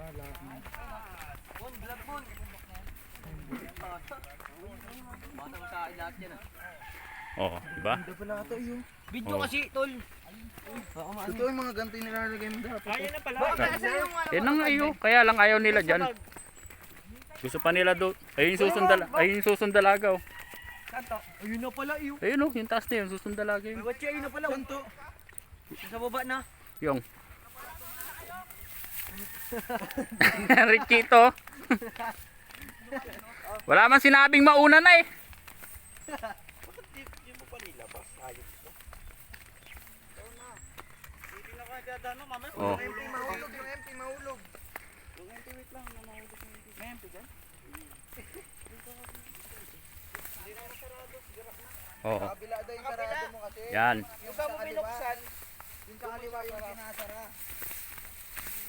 Bon, vlog bon. Batang sa akin lahat yan ah. Oh, diba? Ganda pala ito yun. Video Oh. kasi, tol. Ito yung mga ganito yung nilalagay mo dapat. Ayan na pala. Yan ang ayo, kaya lang ayaw nila dyan. Gusto pa nila doon. Ayun yung susundalagaw. Kanto. Ayun na pala, iyo. Ayun oh, yung taas na yun, susundalaga yun. Watch ayun na pala. Kanto. Sa baba na. Yung. Richito. Wala man sinabing mauna na eh. Hindi mo pa nilabas. Ayos ito. Hindi na kaya dadano. Mamaya Oh. yung empty mahulog. Yung empty mahulog. Yung empty wait lang. Mahulog yung empty. May empty dyan? Hindi na sarado. Sigara na. Oo. Kabila daw yung sarado mo kasi. Yan. Yung sa binuksan. Yung sa kaliwa yung sinasara.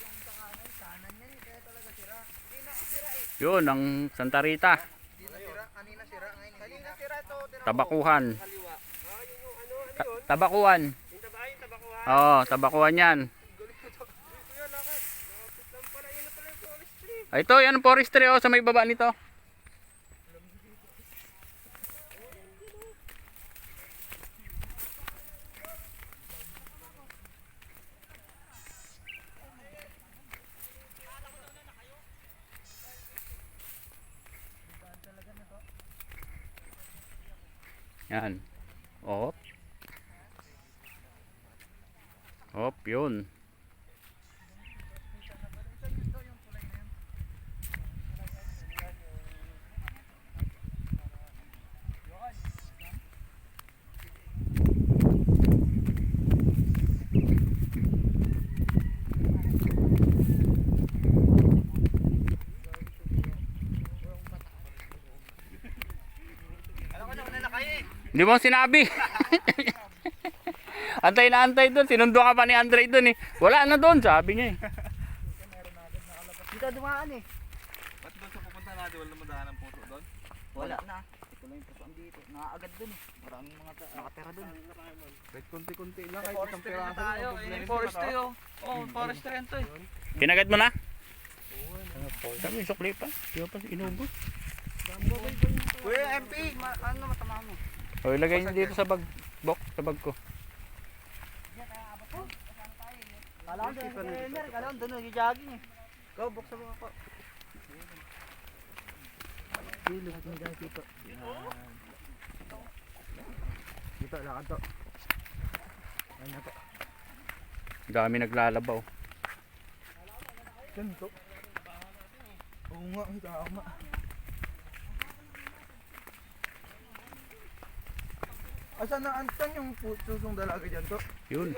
Yung sa kanan yan. Kaya talaga sira. Hindi na sira eh. Yun ang Santa Rita. Hindi na sira. Kanina sira. Kanina sira ito. Tabakuhan. Kaliwa. Yung ano yun? Tabakuhan. Yung tabakuhan. Oo, tabakuhan yan. Kuya, lakad. Lapit lang pala. Yun na pala yung forestry. Ito, yan ang forestry oh, sa may baba nito. Yan. Op. Op, yun. Hindi mo sinabi. Antay na antay doon. Sinundo ka pa ni Andre doon eh. Wala na doon, sabi niya eh. Dito dumaan eh. Ba't doon sa pupunta natin? Wala naman daan ng puso doon? Wala na. Ito lang yung pusoan dito. Nakaagad dun eh. Maraming mga nakatira dun. Kahit konti-konti lang. Kahit isang piraso. Tayo, yung forestry oh. Oh, forestry yan to eh. Kinagat mo na? Sabi yung sukli pa. Di ba pa inubos? Kuya, MP! Ano matama mo? O ilagay niyo dito sa bag. Sa bag ko. Kala ko doon, kala ko doon nag-jogging eh. Go, buksan mo ako. Dito, dito. Dito, lakad to. Ayun na to. Dami naglalabaw. Ganito. Oo nga, tama. Asan na antan yung susong dalaga dyan to? Yun.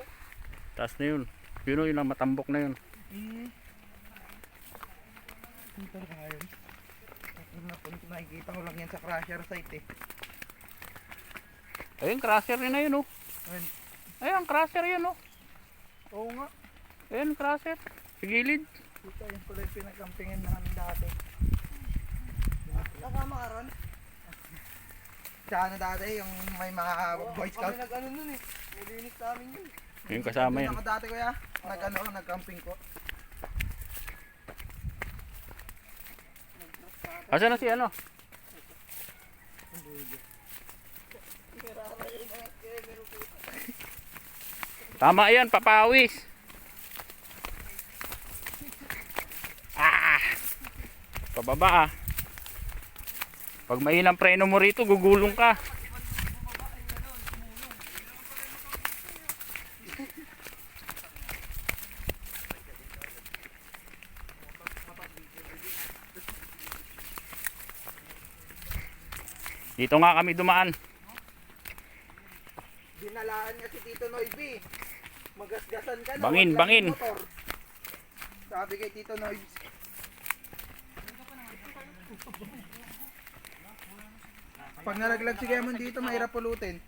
Taas na yun. Yun o, yun ang matambok na yun. Dito na yun. Nakikita ko lang yan sa crusher site eh. Ayun, crusher rin na yun o. Ayun. Ayun, crusher yun o. Oo nga. Ayun, crusher. Sa gilid. Dito yung pala yung pinagkampingin namin dati. Nakama ka ron? Sa ano dati, yung may mga boy scout. Kami nag-ano nun eh. Nilinis namin yun. Yung kasama yan. Ako dati kuya, nag-camping ko. Asa na si ano? Tama yan, papawis. Pababa ah. Pag mahinang preno mo rito, gugulong ka. Dito nga kami dumaan. Dinalaan niya si Tito Noybi. Magasgasan ka na. Bangin, wag lang bangin. yung motor. Sabi kay Tito Noybi. Pag nalaglag si Gemon dito, mahirap pulutin.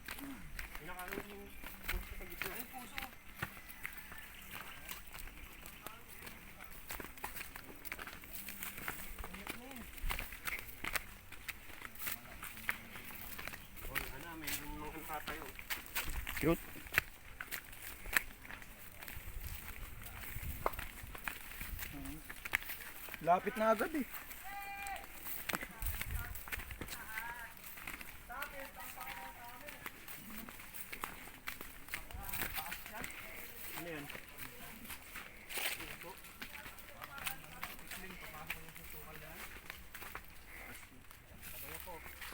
Cute. Lapit na agad eh.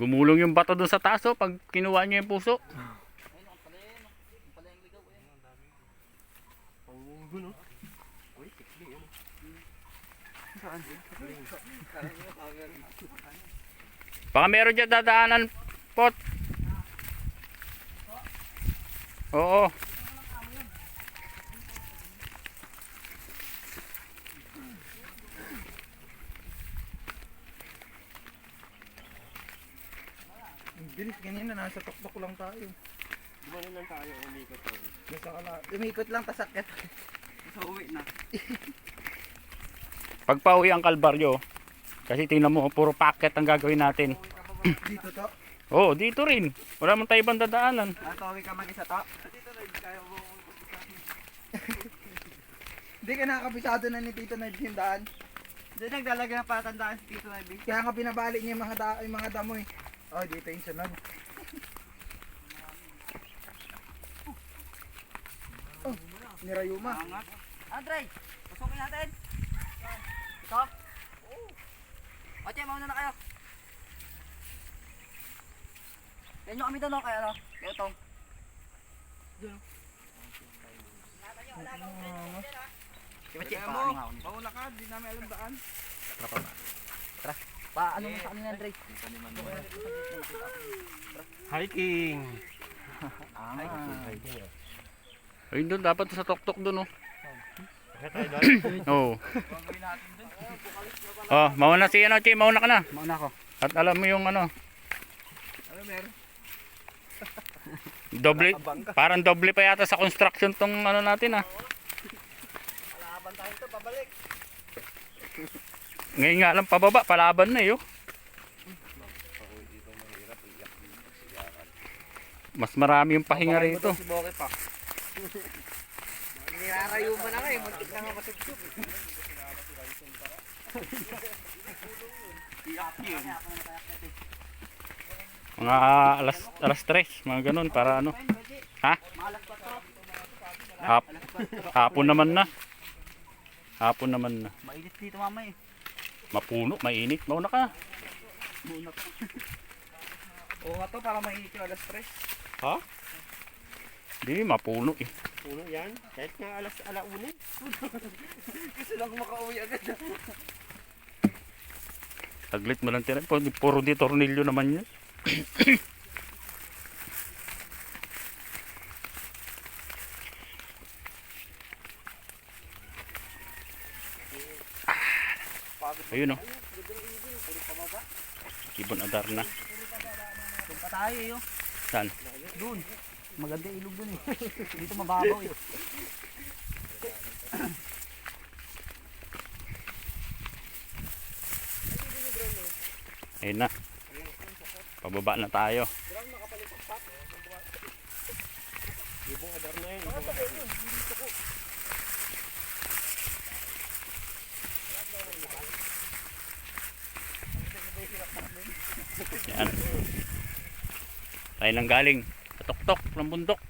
Gumulong yung bato dun sa taas oh, pag kinuha niya yung puso. Baka meron dyan dadaanan, Pot. Oo. Bilis ganyan na, nasa tuktok lang tayo. Dumanin lang tayo, umikot tayo. Umikot lang, tasakit. Sa uwi na. Pagpauwi ang Kalbaryo, kasi tingnan mo, puro packet ang gagawin natin. Dito to? Oo, dito rin. Wala mong tayo ibang dadaanan. Tawag ka mag-isa to. Dito na, kaya mo. Hindi ka nakakabisado na ni Tito Ned yung daan. Hindi naglalagay ng patandaan si Tito Ned. Kaya nga binabalik niya yung mga damo eh. Oh, dito yung sunod. Oh, nirayuma. Angat. Andre, pasukin natin. Ito? Oche, mauna na kayo. Yan nyo kami doon, no? Kaya ano? Lutong. Doon. Kaya mo, mauna ka, di namin alam daan. Tara. Paano mo sa kanila, Andre? Hiking. Ayun doon, dapat sa tuktok doon oh. Oo. Oh, mauna si ano, Chi, mauna ka na. Mauna ako. At alam mo yung ano, Ano meron? doble, parang doble pa yata sa construction tong ano natin ah. Palaban tayo ito, pabalik. Ngayon nga lang pababa, palaban na eh oh. Mas marami yung pahinga rito. Si Boke pa. Nirarayo mo na nga eh, muntik na nga masugsug. Mga alas 3, mga ganun para ano. Ha? Hapon naman na. Hapon naman na. Mainit dito mamay. Mapuno, mainit. Mauna ka. Oo nga to, para mainit yung alas 3. Ha? Hindi, mapuno eh. Puno yan. Kahit nga alauna. Gusto lang makauwi agad. Taglit mo lang tira. Puro di tornilyo naman yun. Ayun oh. Ibon Adar na. Doon pa tayo eh. Oh. Saan? Doon. Maganda ilog doon eh. Dito mababaw eh. Ayun na. Pababa na tayo. Ibong Adar na yun. Yan. Tayo nang galing sa tuktok ng bundok.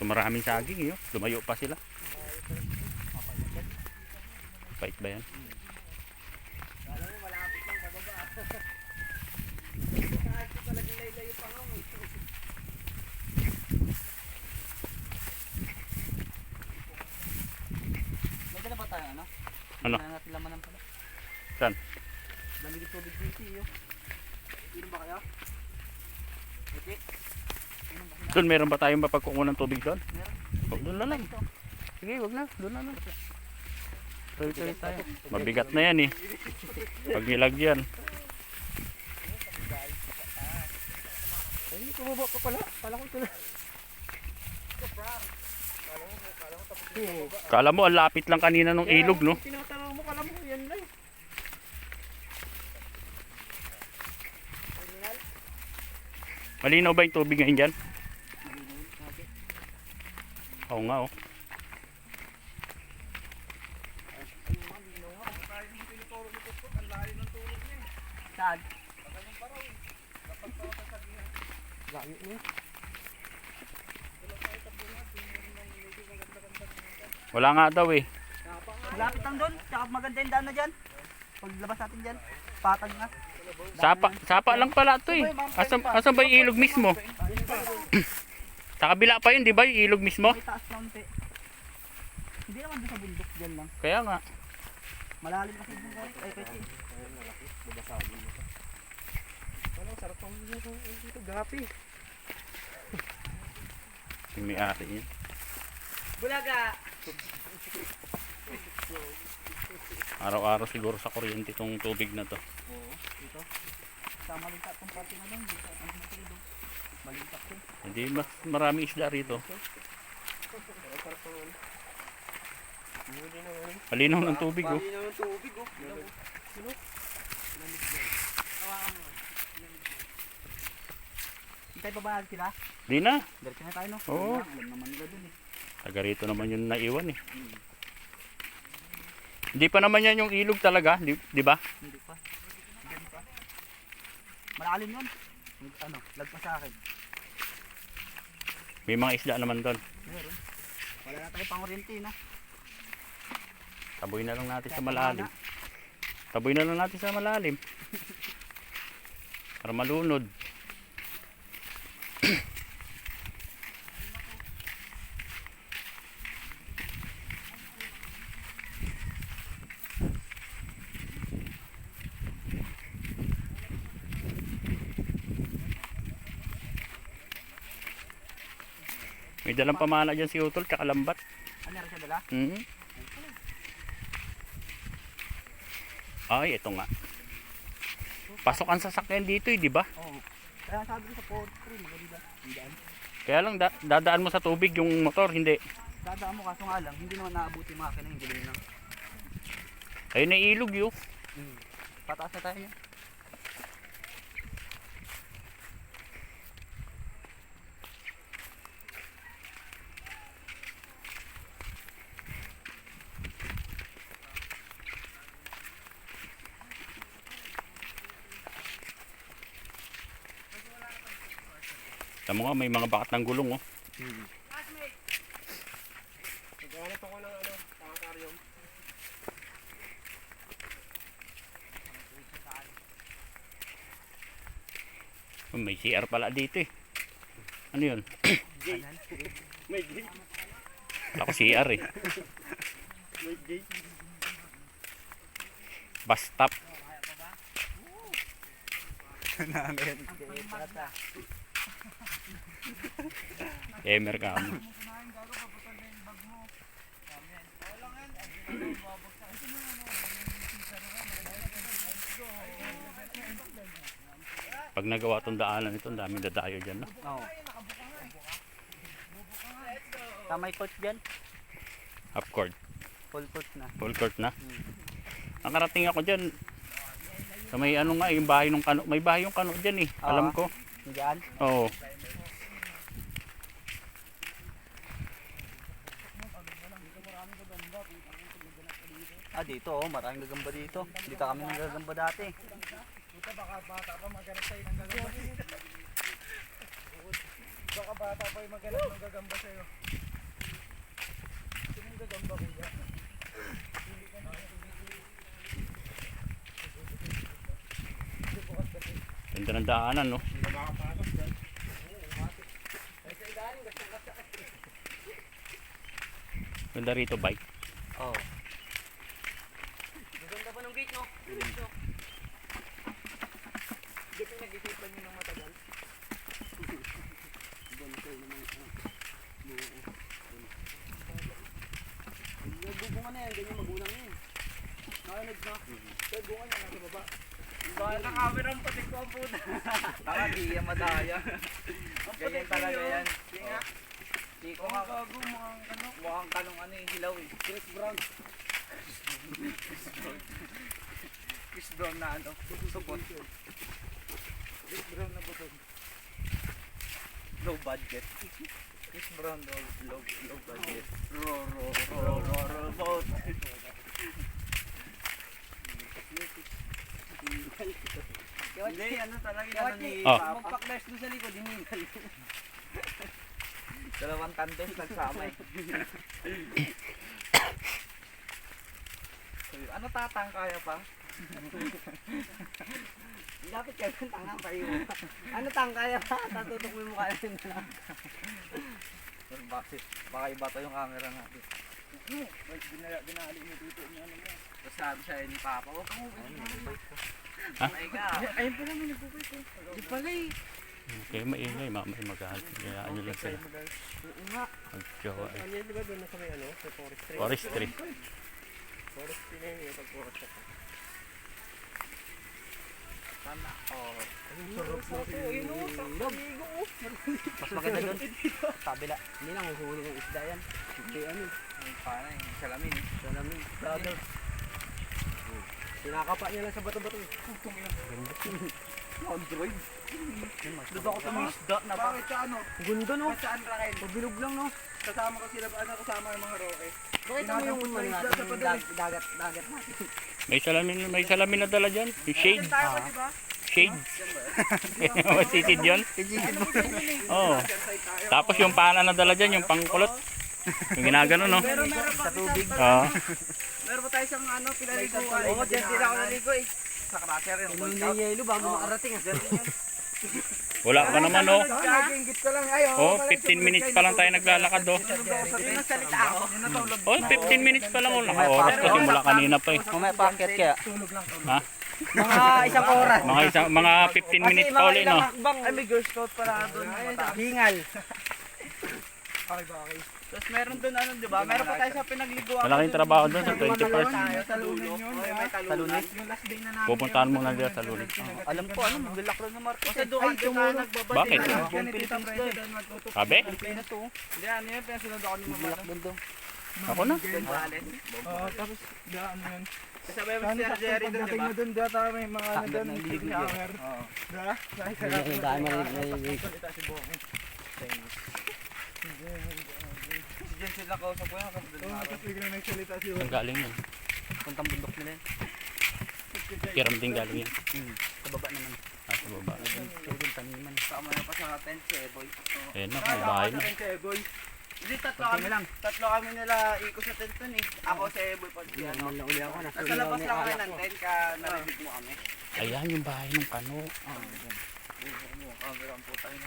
Ito maraming saging yun. Lumayo pa sila. Pait ba yan? May dala ba tayo ano? Ano? Kaya natin laman ng pala. Saan? Lamig yung tubig dito eh. Inom ba kayo? Okay. Doon meron ba tayong mapagkukuha ng tubig doon? Meron. Oh, doon na lang. Sige, wag na. Doon na lang. Tuloy-tuloy tayo. Mabigat na yan eh. Pag nilagyan. Ay, tumaba ka pala. Kala ko ito na. Kala mo, ang lapit lang kanina nung ilog, no? Tinatanong mo, kala mo yan lang. Malinaw ba yung tubig ngayon dyan? Oo nga, oh. Saan? Layo na. Wala nga daw eh. Lapit lang doon. Tsaka maganda yung daan na dyan. Paglabas natin dyan. Patag na. Sapa lang pala ito eh. Asan ba yung ilog mismo? Sa kabila pa yun, di ba? Yung ilog mismo? May taas na unti. Hindi naman doon sa bundok dyan lang. Kaya nga. Malalim kasi doon guys. Ay, pwede. Parang sarap pang dito. Gapi. Yung may-ari niya. Bulaga! Araw-araw siguro sa kuryente itong tubig na to. Oo, dito. Sama rin sa itong party na doon. Dito ang matulog. Malintak ko. Hindi mas marami isda rito. Malinaw ng tubig oh. Pali naman tubig oh. Hintay pa ba natin sila? Di na. Diretso na tayo no? Oo. Alam naman nila dun eh. Taga rito naman yung naiwan eh. Hindi pa naman yan yung ilog talaga, di ba? Hindi pa. Hindi pa. Malalim yun. Ano, lagpas sa akin. May mga isda naman doon. Meron. Wala na tayo pang oriente no? Taboy na lang natin sa malalim. Taboy na lang natin sa malalim. Para malunod. May dalang pamana dyan si Utol, tsaka lambat. Ano rin siya dala? Ay, ito nga. Pasok ang sasakyan dito eh, di ba? Oo. Kaya sabi ko sa port crew, maganda. Hindaan. Kaya lang dadaan mo sa tubig yung motor, hindi. Dadaan mo kaso nga lang, hindi naman naabuti yung makina, hindi lang. Ayun na ilog yun. Pataas na tayo yan. Tama nga, may mga bakat ng gulong oh. Naghanap ako ng ano, pang-aquarium. May CR pala dito eh. Ano yun? May gate. Ako CR eh. May gate. Bus stop. Emer ka mo. Pag nagawa tong daanan ito, ang daming dadayo dyan, no? Oo. Tama yung coach dyan. Half court. Full coach na. Full court na. Nakarating ako dyan. Sa may ano nga, yung bahay ng kano. May bahay yung kano dyan eh. Alam ko. Diyan. Oo. Ah, dito oh, maraming gagamba dito. Dito kami nang gagamba dati. Dito baka bata pa maghanap sa'yo ng gagamba. Baka bata pa yung maghanap ng gagamba sa'yo. Ito yung gagamba kuya. Ganda ng daanan, no? Ganda rito, bike. Oo. Maganda pa ng gate no? Dito. Hindi ko nag-isipan nyo ng matagal. Nagbubunga na yan, ganyan magulang yan. Nakalag na. Kaya bunga niya nasa baba. Baka nakawin ang patik ang puta. Taka, di yan madaya. Ganyan talaga yan. Kiko nga. Gago, Mukhang kanong ano eh, hilaw eh. Chris Brown. Chris Brown na ano, supot. Chris Brown na butog. Low budget. Chris Brown, low budget. Roll boat. Hindi, ano talaga yung ano ni Oh. Papa. Magpak-nurse doon sa likod, hiningal. Dalawang tandos nagsama eh. Ano tatang kaya pa? Dapat kayo ng tanga pa yun. Ano tangkaya pa? Tatutok mo yung mukha natin na. Pero baka iba to yung camera natin. Ginali mo dito yung ano mo. Tapos sabi siya ni Papa, huwag kang ubay. Ha? Ay ka. Ayun pala mo nagpupay ko. Di pala eh. Okay, maingay, mamay magalit. Kaya ano lang sila. Oo nga. Mag-jowa eh. Ano yun, di ba doon na sa may ano? Sa forestry. Forestry. Forestry na yun yung pag-forest. Sana. Oh. Mas maganda doon. Kabila. Hindi lang huhuli ng isda yan. Hindi ano. Paano yung salamin eh. Salamin. Brother. Pinakapa niya lang sa bato-bato. Android. Doon ako sa mga isda na ba? Bakit sa ano? Gundo no? Saan Raquel? Pabilog lang no? Kasama ko sila, ano kasama yung mga roke. Bakit mo yung ano natin? Yung dagat natin. May salamin na dala dyan. Yung shade. Shade. Masisid yun. Oo. Tapos yung pana na dala dyan, yung pangkulot. Yung ginagano, no? Meron pa Sa tubig. Oo. Meron pa tayo siyang ano, pinaliguan. Oo, dyan din ako naligo eh. Sa crusher yung Ano World na Cup. yelo bago makarating ah. Wala pa naman, oh. Nag-inggit ka lang ayaw. Oh, 15 minutes pa lang tayo naglalakad, oh. Yung nagsalita ako. Oh, 15 minutes pa lang, oh. Naka-oras kasi mula kanina pa, eh. Mamaya packet kaya. Ha? Mga isang oras. Mga 15 minutes pa ulit, no? Ay, may Girl Scout pala doon. Hingal. Tapos meron doon ano, di ba? Meron pa tayo sa pinagliguan. Malaking trabaho doon sa 21st. Sa lunes yun. May talunan. Yung last day na namin. Pupuntahan mo na dyan sa lunes. Alam ko ano, maglalak lang ng Marcos. Kasi doon ka na nagbabati. Bakit? Buong Philippines doon. Sabi? Pilipinas to. Hindi, ano yun, pinasunod ako ni Mama. Doon. Ako na. Gonzales. Oo, tapos daan mo yun. Kasabay mo si Sir Jerry doon, di ba? Doon data may mga ano doon. Oo. Yung daan marinig. Si Jen sila kausap ko yan. Kasi doon na ako. Bigla nagsalita si Saan galing yun? Puntang bundok nila yun. Kiram din galing yun. Sa baba naman. Ah, sa baba. Doon taniman. Sama na pa sa tent si Eboy. Ayan na, may bahay na. Si Eboy. Hindi, tatlo kami nila ikot sa tent dun eh. Ako si Eboy pag ano. Uli ako na. Nasa labas lang kami ng tent ka narinig mo kami. Ayan yung bahay ng kano. Camera ang puta yun.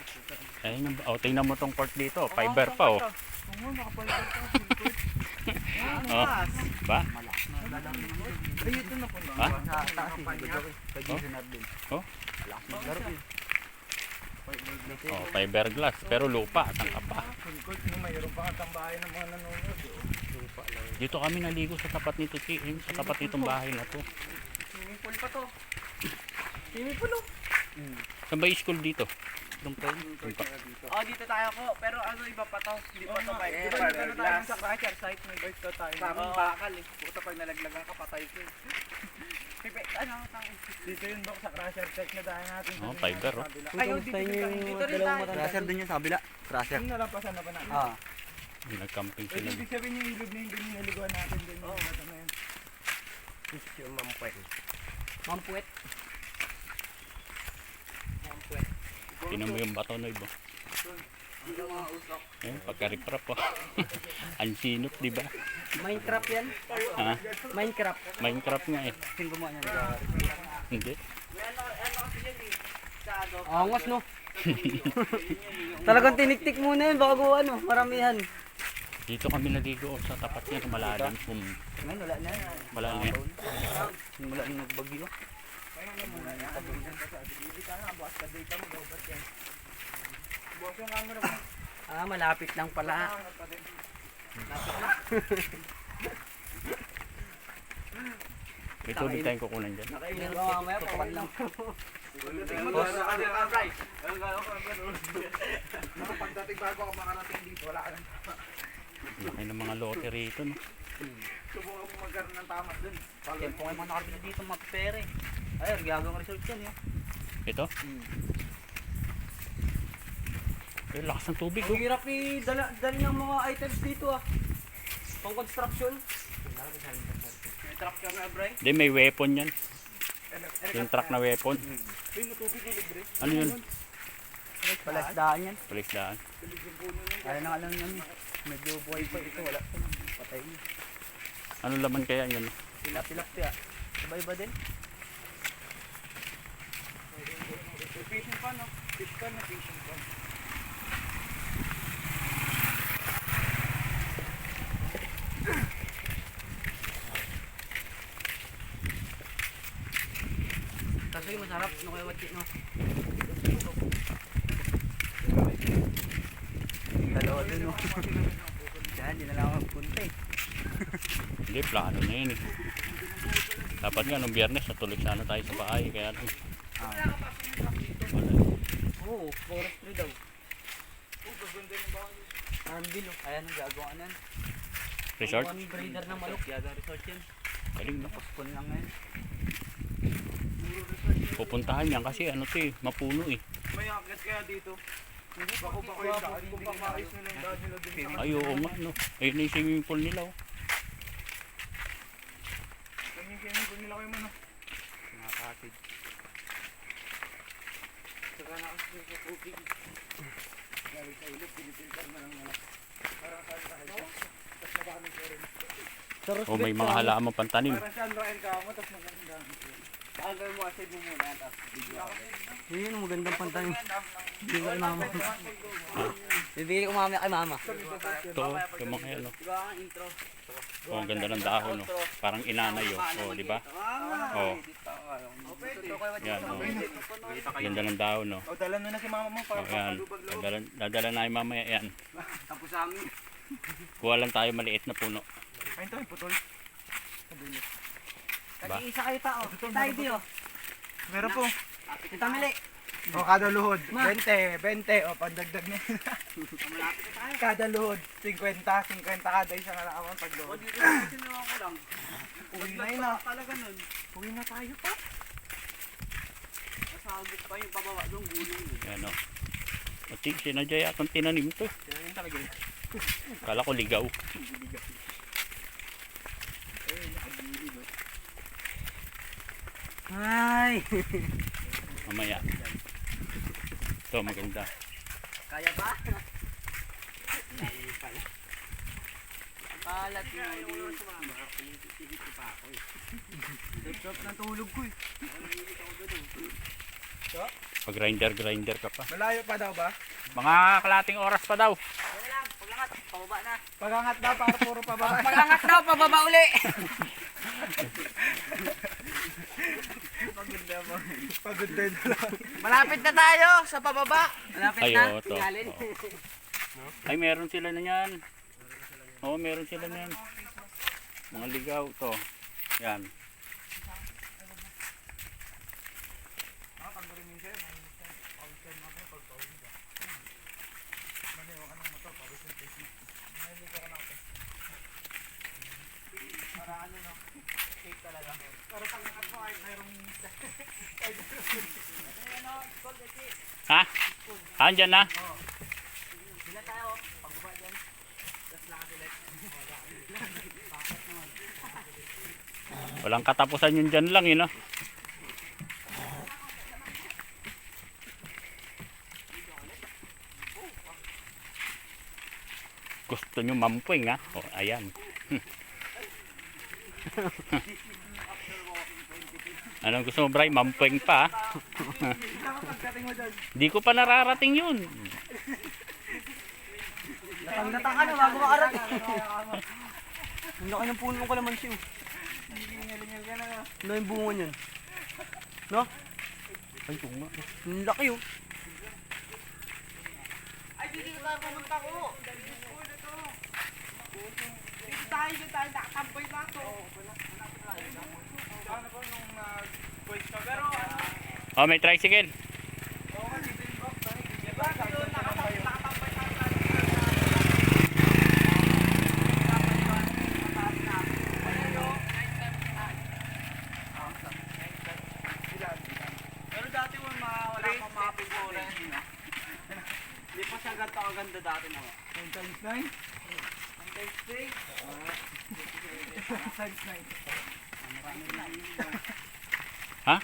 Ayan yung, oh, tingnan mo tong court dito. Fiber pa, oh. Oo, nakapalitan ka. Oh, ba? Ay, ito na po. Ha? Sa taas eh. Kay Jason Ardin. Oh? Malakas maglaro eh. Oh, fiberglass. Pero lupa, saan ka pa? Mayroon pa ang tambahay ng mga nanonood. Dito kami naligo sa tapat nito, sa tapat nitong bahay na to. Swimming pool pa to. Swimming pool Saan ba yung school dito? Oh, dito tayo ko. Pero ano, iba pa to. Hindi pa to bike. Di ba ano tayo sa crusher site? May bike to tayo. Sa amin bakal eh. Puta pag nalaglagan ka, patay ko eh. Ano, Dito yun bak sa crusher check na daan natin. Oh, fiber, oh. ayaw, dito rin tayo. Crusher din yun sa kabila. Crusher. Yung nalampasan na ba natin? Ah. Nag-camping Pwede sila. ibig sabihin yung ilog na yun, doon yung naliguan natin din. Oo. Ano na yun? Yung mampuet. Mampuet. Tinan mo yung bato na iba. Ayun, pagka-riprap, oh. Ang sinop, di ba? Minecraft yan. Ha? Minecraft. Minecraft nga, eh. Sino gumawa niya? Hindi. Angos no. Talagang tiniktik muna yun. Baka gawa ano. Maramihan. Dito kami naligo, oh, sa tapat niya, malalim. Ngayon, wala na. Wala na yan. Wala na nagbagyo. Ah, malapit lang pala. May tubig tayong kukunan dyan. Meron mamaya. Pawal lang. Pagdating bago ako makarating dito, wala ka nang tama. Laki ng mga lote rito, no? Subukan mo magkaroon ng tama dun. Tempo ngayon mga nakarbili dito mapipere. Ayun, gagawang result yan yun. Ito. Eh, lakas ng tubig, Ang oh. hirap dali ng mga items dito ah. Pang construction. May tractor na, Bray. Hindi, may weapon yan. Yung truck na weapon. Ano yun? Palasdaan yan. Palisdaan. Kaya na alam yan. Medyo buhay pa ito. Wala. Patay niya. Ano laman kaya yun? Tilapia. Sabay ba din? Fishing pan, no? Fish pan na fishing pan. Kasi masarap no kaya watch no. Dalawa din no. Yan, di na lang ako punta eh. Hindi, plano na yun eh. Dapat nga nung biyernes natuloy sana tayo sa bahay. Kaya lang. Oo, forestry daw. Anvil oh. Ayan ang gagawa nan. Resort? One breeder ng manok. Gagawa resort yan. Galing, no? Paspon lang ngayon. Pupuntahan yan kasi ano to eh, mapuno eh. May akit kaya dito. Bako yung daan, kung pamayos nila yung daan nila dun sa Ay, oo nga, no. Ayun na yung swimming pool nila, oh. Kanyang kung nila kayo muna. Nakakatid. Saka nakasya sa tubig. Galing sa ilog, pinipintar na lang nila. Parang saan tayo. Tapos nabamig ko rin. O may mga halaman pantanim. Parang saan Ryan ka mo, tapos magandang Agay mo kasi muna tapos video ako. Yun yung magandang pantay. Hindi ko mama. Bibili ko mamaya kay mama. Ito, yung mga ano. Diba ang intro? Oh, ang ganda ng dahon, no. Parang inanay, oh. Oh, di ba? Oh. Yan, oh. Ganda ng dahon, no. O, dala mo na si mama mo para Oh, yan. Dadala na yung mamaya yan. Tapos sa amin. Kuha lang tayo maliit na puno. Ayun to, putol. Ba? Kasi isa kayo tao. Tayo di oh. Meron po. Kita mali. O, kada luhod. 20, 20. O, pandagdag na yun. Kada luhod. 50 kada isang alaman pag luhod. Dito sinuha ko lang. Uwi na yun ah. Talaga nun. Uwi na tayo pa. Masagit pa yung pababa doon gulong. Yan, oh. At sinadya akong tinanim to. Yan talaga yun. Kala ko ligaw. Ay! Mamaya. Ito, maganda. Kaya ba? Kalat yun. Sarap ng tulog ko eh. Pag-grinder ka pa. Malayo pa daw ba? Mga kalating oras pa daw. Kaya lang, paglangat, pababa na. Pagangat daw para puro pababa. Paglangat daw, pababa uli. Pagod din lang. Malapit na tayo sa pababa. Malapit Ay, na. oo, to. Tingalin. Oo. Ay, meron sila na yan. Oo, meron sila na yan. Mga ligaw to. Yan. Ha? Andyan na? Sila tayo, pagbaba dyan. Tapos lakad ulit. Walang katapusan yun dyan lang, yun, no? Gusto nyo mampuing, ha? O, ayan. Anong gusto mo, Bray? Mampuing pa, ha? Di ko pa nararating yun. Natang ka na, bago makarat. Ang laki ng puno ng kalamansi. Ano yung bunga niyan? No? Ay, tunga. Ang laki oh. Ay, dito tayo pumunta ko. Dito tayo, nakatamboy ba ito? Ano po nung nag-voice ka? Pero ano, Oh, may tricycle. Pero dati mo wala pang mga pintura. Hindi pa siya ganito kaganda dati na. 9 times 9? 9 times 3? Times 9. Ha?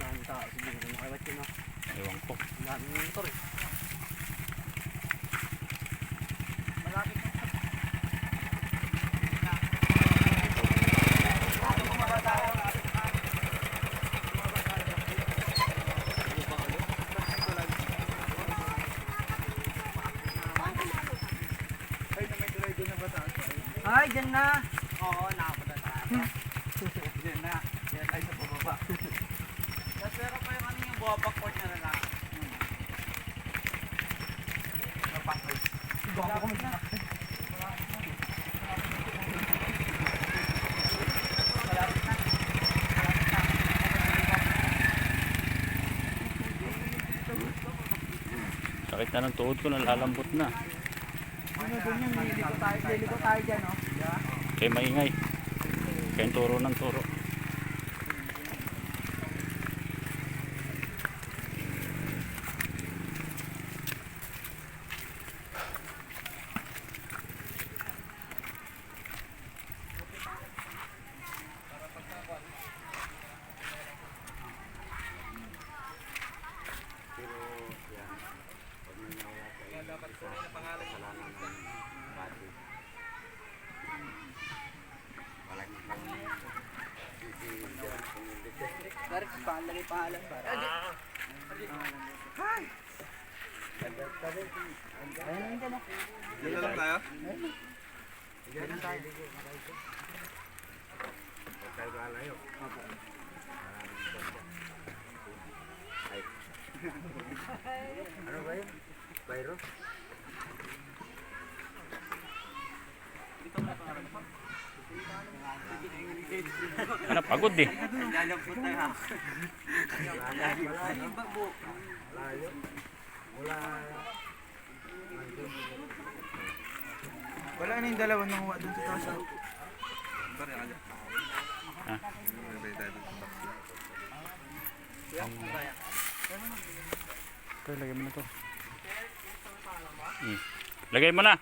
Ang tao siguro nakawat yun ah. Ewan ko. Ang daming motor eh. Ay, dyan na. Oo, nakapunta tayo. Yan na. Yan tayo sa pababa. Tapos meron pa yung ano yung backward na lang. Baka ko mag- Sakit na ng tuhod ko, nalalambot na. Ano doon yung liliko tayo dyan, no? Kaya maingay. Kaya turo ng turo. Dari, palagay pangalan para. Hi! Ayun dyan, no? Dito lang tayo? Dyan tayo. Ano ba yun? Bayro? Ano, pagod eh. Lalapot na ha. Layo. Wala. Wala na yung dalawa nang uwa dun sa taas. Ah. Ito, lagay mo na to. Lagay mo na.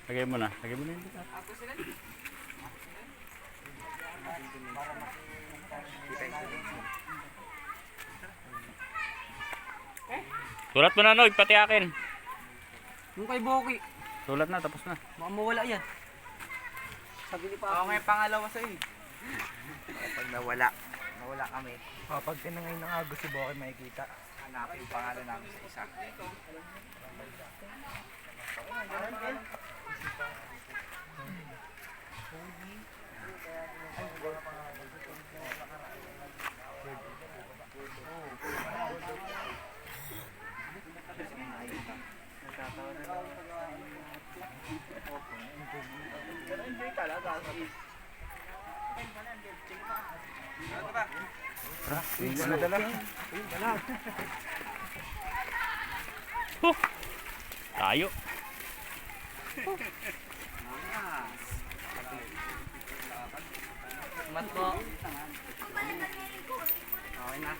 Lagay mo na. Lagay mo na yung dito. Sulat mo na, Noy, pati akin. Yung kay Boki, Sulat na, tapos na. baka mawala yan. Sabi ni Ako may pangalawa sa'yo. Pag nawala kami. Pag tinangay ng agos si Boki makikita. Hanapin yung pangalan namin sa isa. Pero enjoy talaga. Tayo. Mat po. Okay na.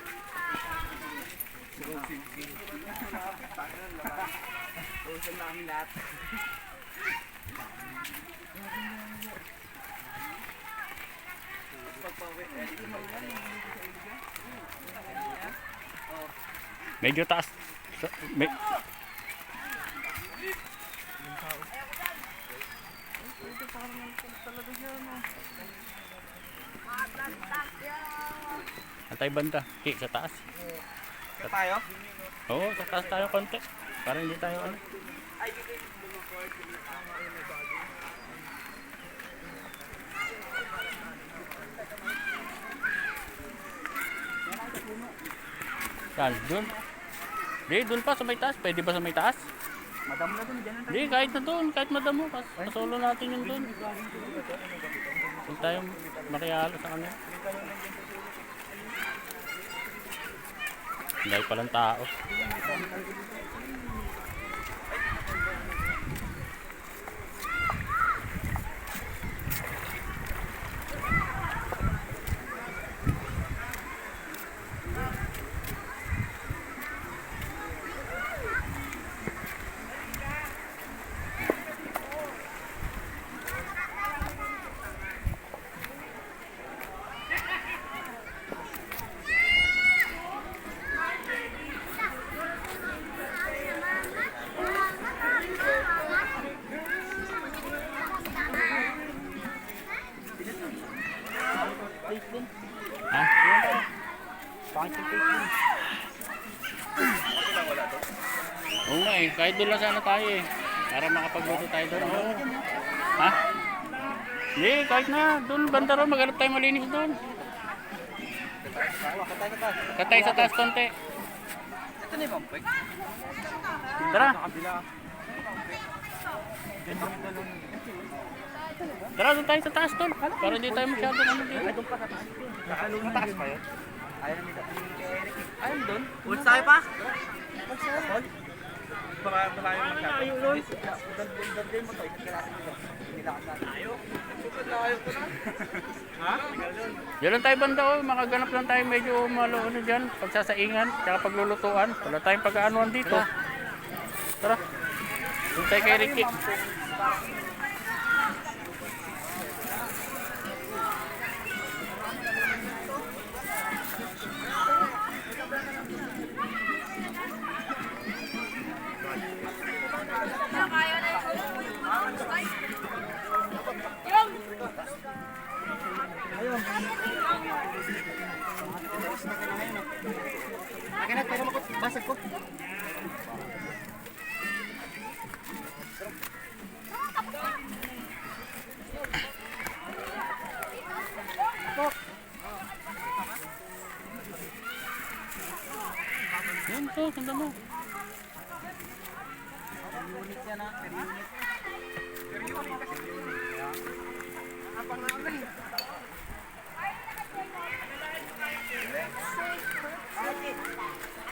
Usan na kami lahat. Medyo taas. May... Antay banda. Ki, sa taas. Kaya tayo? Oo, sa taas tayo konti. Para hindi tayo ano. Saan? Doon? Di, doon pa sa may taas. Pwede ba sa may taas? Madam na dun, dyan na tayo. Di, kahit na doon. Kahit madamo. Pasolo natin yun doon. Huwag tayong makihalo sa kanila. Dahil palang tao. Ha? Pangit yung face dun. Oo nga eh. Kahit doon lang sana tayo eh. Para makapagluto tayo doon. Oo. Ha? Hindi, kahit na. Doon banda ron. Maghanap tayo malinis doon. Katay sa taas konti. Ito na yung bumpik. Tara. Sa kabila. Tara, doon tayo sa taas doon. Para hindi tayo masyadong ano dito. Mataas pa yun? Ayaw na nito. Ayun doon. Pulse tayo pa? Baka malayo masyado. Ayaw doon. Daldin mo to. Isang kalasin mo to. Hindi lakas natin. Ayaw. Ayaw ko na. Ha? Diyan lang tayo banda oh. Makaganap lang tayo medyo malo ano dyan. Pagsasaingan. Tsaka paglulutuan. Wala tayong pag-aanuan dito. Tara. Doon tayo kay Ricky. Akin na, pero basag ko. Yan to, ganda mo. Unit yan ha, per unit. Per unit kasi. Apang namin.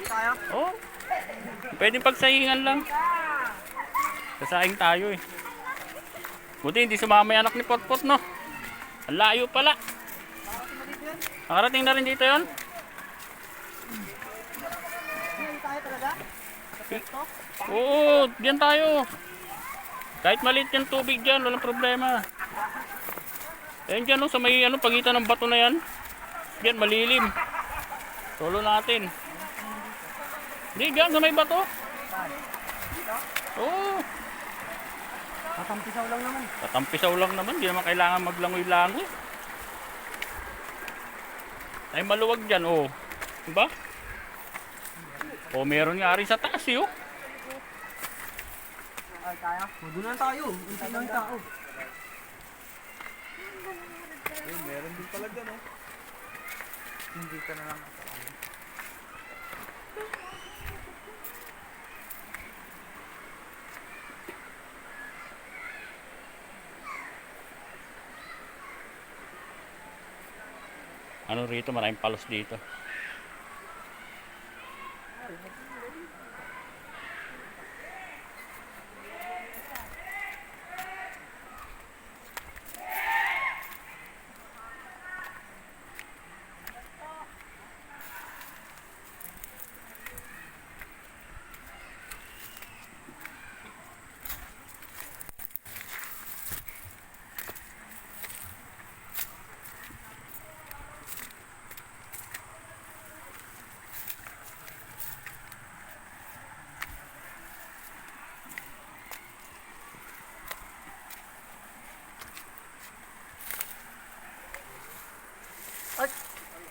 Tayo? Oh. Pwedeng pagsaingan lang. Kasaing tayo eh. Buti hindi sumama yung anak ni Potpot no. Ang layo pala. Nakarating na rin dito yon. Tayo talaga? Oo, diyan tayo. Kahit maliit yung tubig dyan, walang problema. Ayan dyan no, sa may ano, pagitan ng bato na yan. Diyan, malilim. Solo natin. Hindi, dyan sa may bato. Oo. Tatampisaw lang naman. Tatampisaw lang naman, di naman kailangan maglangoy-langoy. Ay maluwag dyan, oh. Diba? Oh, meron nga rin sa taas, eh, oh. Ay, tayo? Doon lang tayo. Hindi lang yung tao. Meron din talaga, no? Hindi ka na lang. Ano rito, maraming palos dito.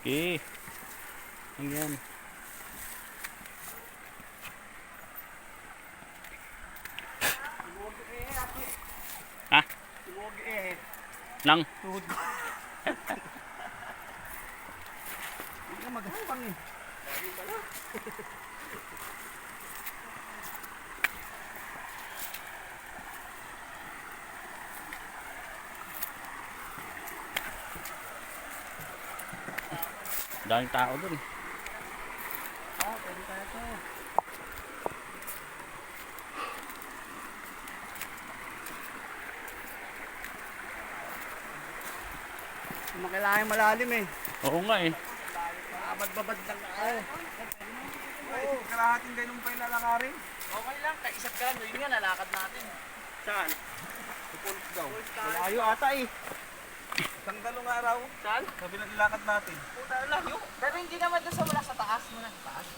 Okay. Ayan. Ha? Huwag eh. Nang? Tuhod ko. Hindi ka maghapang eh. Daming tao dun. Pwede tayo to. Hindi kailangan malalim eh. Oo nga eh. Babad-babad lang tayo. Kalahating ganun pa yung lalakarin. Okay lang, kaisap ka lang. Yun nga, nalakad natin. Saan? Pupulot daw. Malayo ata eh. Isang dalong araw. Saan? Sabi ng ilakad natin. Puta na lang. Pero hindi naman doon sa wala sa taas. Muna sa taas.